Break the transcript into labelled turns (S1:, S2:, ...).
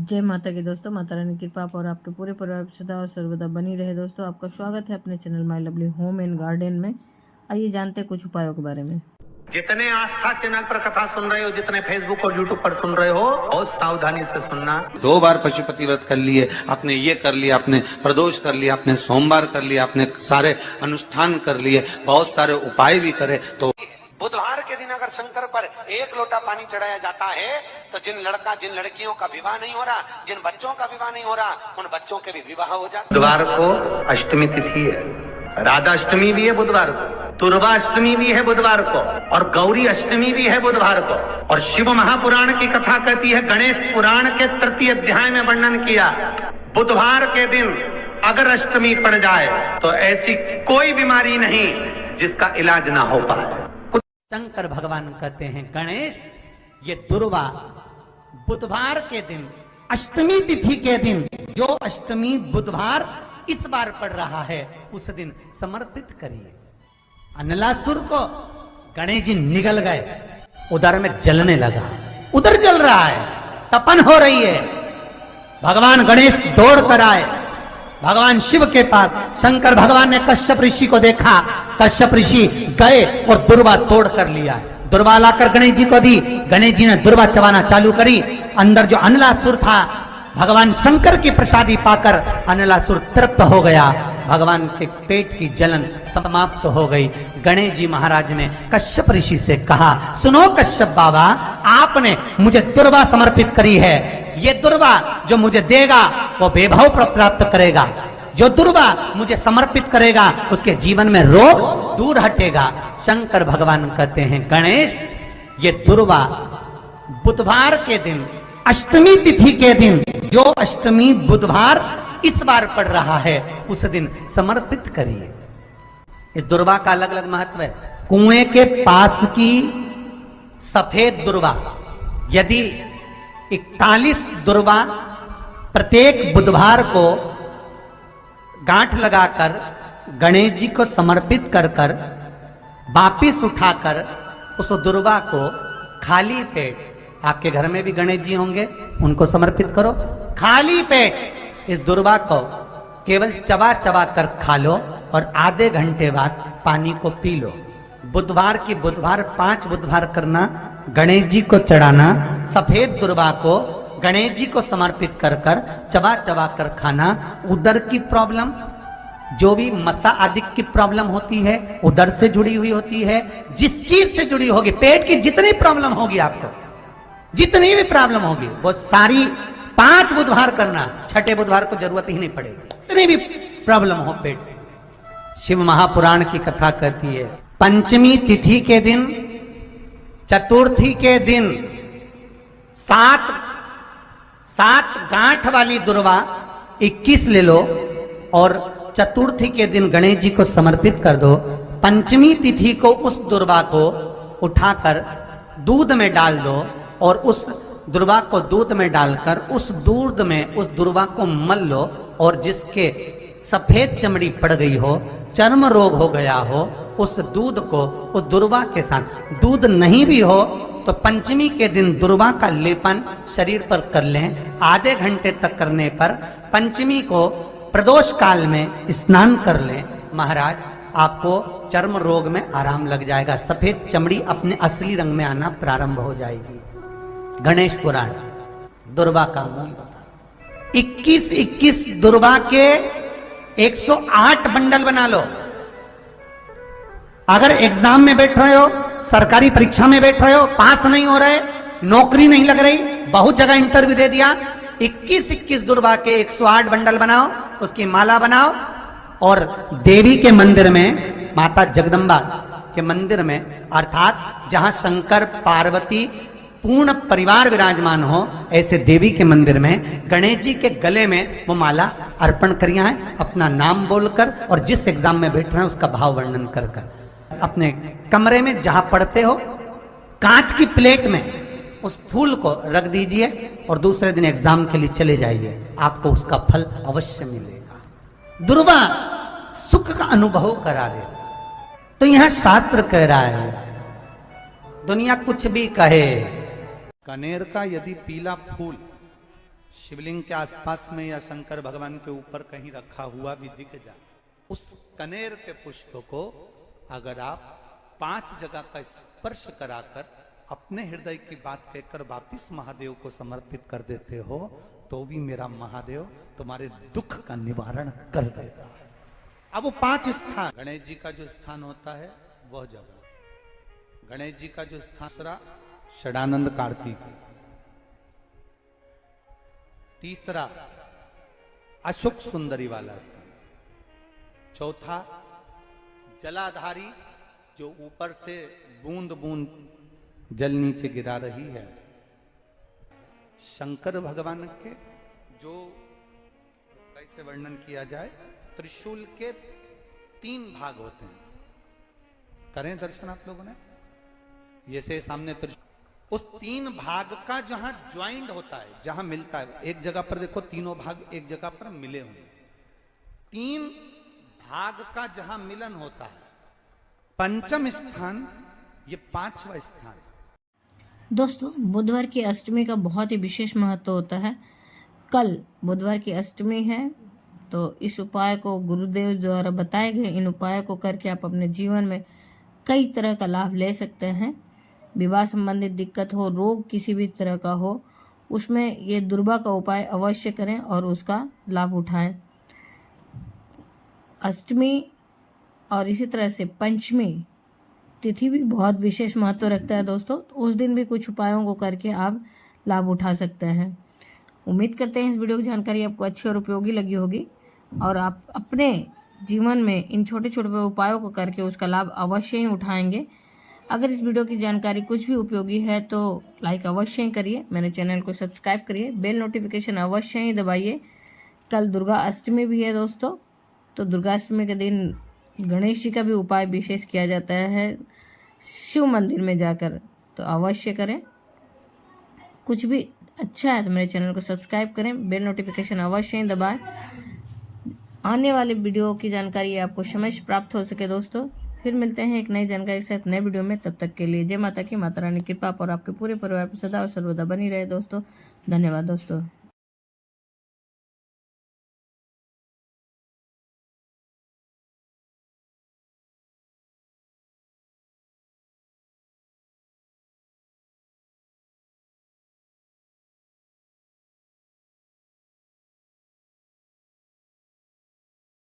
S1: जय माता की दोस्तों, माता रानी की कृपा और आपके पूरे परिवार पर सदा और सर्वदा बनी रहे। दोस्तों, आपका स्वागत है अपने channel my lovely home and garden में। आइए जानते हैं कुछ उपायों के बारे में।
S2: जितने आस्था चैनल पर कथा सुन रहे हो, जितने फेसबुक और यूट्यूब पर सुन रहे हो, बहुत सावधानी से सुनना। 2 बार पशुपति व्रत कर लिए, आपने ये कर लिया, आपने प्रदोष कर लिया, आपने सोमवार कर लिया, आपने सारे अनुष्ठान कर लिए, बहुत सारे उपाय भी करे, तो बुधवार के दिन अगर शंकर पर 1 लोटा पानी चढ़ाया जाता है तो जिन लड़कियों का विवाह नहीं हो रहा, जिन बच्चों का विवाह नहीं हो रहा, उन बच्चों के भी विवाह हो जाता। बुधवार को अष्टमी तिथि है, राधा अष्टमी भी है बुधवार को, दुर्गा अष्टमी भी है बुधवार को, और गौरी अष्टमी भी है बुधवार को। और शिव महापुराण की कथा कहती है, गणेश पुराण के 3 अध्याय में वर्णन किया, बुधवार के दिन अगर अष्टमी पड़ जाए तो ऐसी कोई बीमारी नहीं जिसका इलाज ना हो पाए।
S3: शंकर भगवान कहते हैं, गणेश ये दुर्वा बुधवार के दिन, अष्टमी तिथि के दिन, जो अष्टमी बुधवार इस बार पड़ रहा है, उस दिन समर्पित करिए। अनलासुर को गणेश जी निगल गए, उधर में जलने लगा, उधर जल रहा है, तपन हो रही है। भगवान गणेश दौड़ कर आए भगवान शिव के पास। शंकर भगवान ने कश्यप ऋषि को देखा, कश्यप ऋषि गए और दुर्वा तोड़ कर लिया। दुर्वा लाकर गणेश जी को दी, गणेश जी ने दुर्वा चबाना चालू करी। अंदर जो अनलासुर था, भगवान शंकर की प्रसादी पाकर अनलासुर तृप्त हो गया, भगवान के पेट की जलन समाप्त हो गई। गणेश जी महाराज ने कश्यप ऋषि से कहा, सुनो कश्यप बाबा, आपने मुझे दुर्वा समर्पित करी है, ये दुर्वा जो मुझे देगा वो वैभव प्राप्त करेगा, जो दुर्वा मुझे समर्पित करेगा उसके जीवन में रोग दूर हटेगा। शंकर भगवान कहते हैं, गणेश ये दुर्वा बुधवार के दिन, अष्टमी तिथि के दिन, जो अष्टमी बुधवार इस बार पड़ रहा है, उस दिन समर्पित करिए। इस दुर्वा का अलग अलग महत्व है। कुएं के पास की सफेद दुर्वा, यदि 41 दुर्वा प्रत्येक बुधवार को गांठ लगाकर गणेश जी को समर्पित कर कर वापिस उठाकर उस दुर्वा को खाली पेट, आपके घर में भी गणेश जी होंगे, उनको समर्पित करो। खाली पेट इस दुर्वा को केवल चबा चबा कर खा लो और आधे घंटे बाद पानी को पी लो। बुधवार की बुधवार 5 बुधवार करना, गणेश जी को चढ़ाना, सफेद दुर्वा को गणेश जी को समर्पित कर कर चबा चबा कर खाना। उदर की प्रॉब्लम, जो भी मसा आदि की प्रॉब्लम होती है, उदर से जुड़ी हुई होती है, जिस चीज से जुड़ी होगी, पेट की जितनी प्रॉब्लम होगी, आपको जितनी भी प्रॉब्लम होगी, वो सारी 5 बुधवार करना, 6ठे बुधवार को जरूरत ही नहीं पड़ेगी, जितनी भी प्रॉब्लम हो पेट से। शिव महापुराण की कथा कहती है, पंचमी तिथि के दिन, चतुर्थी के दिन 7 गांठ वाली दुर्वा 21 ले लो और चतुर्थी के दिन गणेश जी को समर्पित कर दो। पंचमी तिथि को उस दुर्वा को उठाकर दूध में डाल दो और उस दुर्वा को दूध में डालकर उस दूध में उस दुर्वा को मल लो, और जिसके सफेद चमड़ी पड़ गई हो, चर्म रोग हो गया हो, उस दूध को उस दुर्वा के साथ, दूध नहीं भी हो तो पंचमी के दिन दुर्वा का लेपन शरीर पर कर लें। आधे घंटे तक करने पर पंचमी को प्रदोष काल में स्नान कर लें। महाराज, आपको चर्म रोग में आराम लग जाएगा, सफेद चमड़ी अपने असली रंग में आना प्रारंभ हो जाएगी। गणेश पुराण दुर्वा का मूल 21 दुर्वा के 108 बंडल बना लो। अगर एग्जाम में बैठ रहे हो, सरकारी परीक्षा में बैठ रहे हो, पास नहीं हो रहे, नौकरी नहीं लग रही, बहुत जगह इंटरव्यू दे दिया, 21 दुर्वा के 108 बंडल बनाओ, उसकी माला बनाओ और देवी के मंदिर में, माता जगदम्बा के मंदिर में, अर्थात जहां शंकर पार्वती पूर्ण परिवार विराजमान हो, ऐसे देवी के मंदिर में गणेश जी के गले में वो माला अर्पण करिया है, अपना नाम बोलकर और जिस एग्जाम में बैठ रहे हैं उसका भाव वर्णन कर कर अपने कमरे में जहां पढ़ते हो, कांच की प्लेट में उस फूल को रख दीजिए और दूसरे दिन एग्जाम के लिए चले जाइए, आपको उसका फल अवश्य मिलेगा। दुर्वा सुख का अनुभव करा देता। तो यहां शास्त्र कह रहा है, दुनिया कुछ भी कहे,
S4: कनेर का यदि पीला फूल
S2: शिवलिंग के आसपास में या शंकर भगवान के ऊपर कहीं रखा हुआ भी दिख जाए, उस कनेर के पुष्प को अगर आप 5 जगह का स्पर्श कराकर अपने हृदय की बात कहकर वापिस महादेव को समर्पित कर देते हो, तो भी मेरा महादेव तुम्हारे दुख का निवारण कर देता है। अब वो 5 स्थान, गणेश जी का जो स्थान होता है वह जगह, गणेश जी का जो स्थान, दूसरा षडानंद कार्तिक, तीसरा अशोक सुंदरी वाला स्थान, चौथा जलाधारी जो ऊपर से बूंद बूंद जल नीचे गिरा रही है, शंकर भगवान के जो कैसे वर्णन किया जाए, त्रिशूल के 3 भाग होते हैं। करें दर्शन आप लोगों ने, ये से सामने त्रिशूल, उस 3 भाग का जहां ज्वाइंट होता है, जहां मिलता है, एक जगह पर देखो तीनों भाग एक जगह पर मिले हुए, 3 भाग का जहां मिलन होता है, पंचम स्थान, ये 5वां स्थान।
S1: दोस्तों, बुधवार की अष्टमी का बहुत ही विशेष महत्व होता है। कल बुधवार की अष्टमी है, तो इस उपाय को गुरुदेव द्वारा बताए गए इन उपायों को करके आप अपने जीवन में कई तरह का लाभ ले सकते हैं। विवाह संबंधित दिक्कत हो, रोग किसी भी तरह का हो, उसमें ये दुर्वा का उपाय अवश्य करें और उसका लाभ उठाएं। अष्टमी और इसी तरह से पंचमी तिथि भी बहुत विशेष महत्व रखता है दोस्तों, तो उस दिन भी कुछ उपायों को करके आप लाभ उठा सकते हैं। उम्मीद करते हैं इस वीडियो की जानकारी आपको अच्छी और उपयोगी लगी होगी और आप अपने जीवन में इन छोटे छोटे उपायों को करके उसका लाभ अवश्य ही उठाएंगे। अगर इस वीडियो की जानकारी कुछ भी उपयोगी है तो लाइक अवश्य ही करिए, मेरे चैनल को सब्सक्राइब करिए, बेल नोटिफिकेशन अवश्य ही दबाइए। कल दुर्गा अष्टमी भी है दोस्तों, तो दुर्गा अष्टमी के दिन गणेश जी का भी उपाय विशेष किया जाता है शिव मंदिर में जाकर, तो अवश्य करें। कुछ भी अच्छा है तो मेरे चैनल को सब्सक्राइब करें, बेल नोटिफिकेशन अवश्य ही दबाएं, आने वाले वीडियो की जानकारी आपको समय से प्राप्त हो सके दोस्तों। फिर मिलते हैं एक नई जानकारी के साथ नए वीडियो में, तब तक के लिए जय माता की, माता रानी की कृपा और आपके पूरे परिवार पर सदा और सर्वदा बनी रहे दोस्तों। धन्यवाद दोस्तों।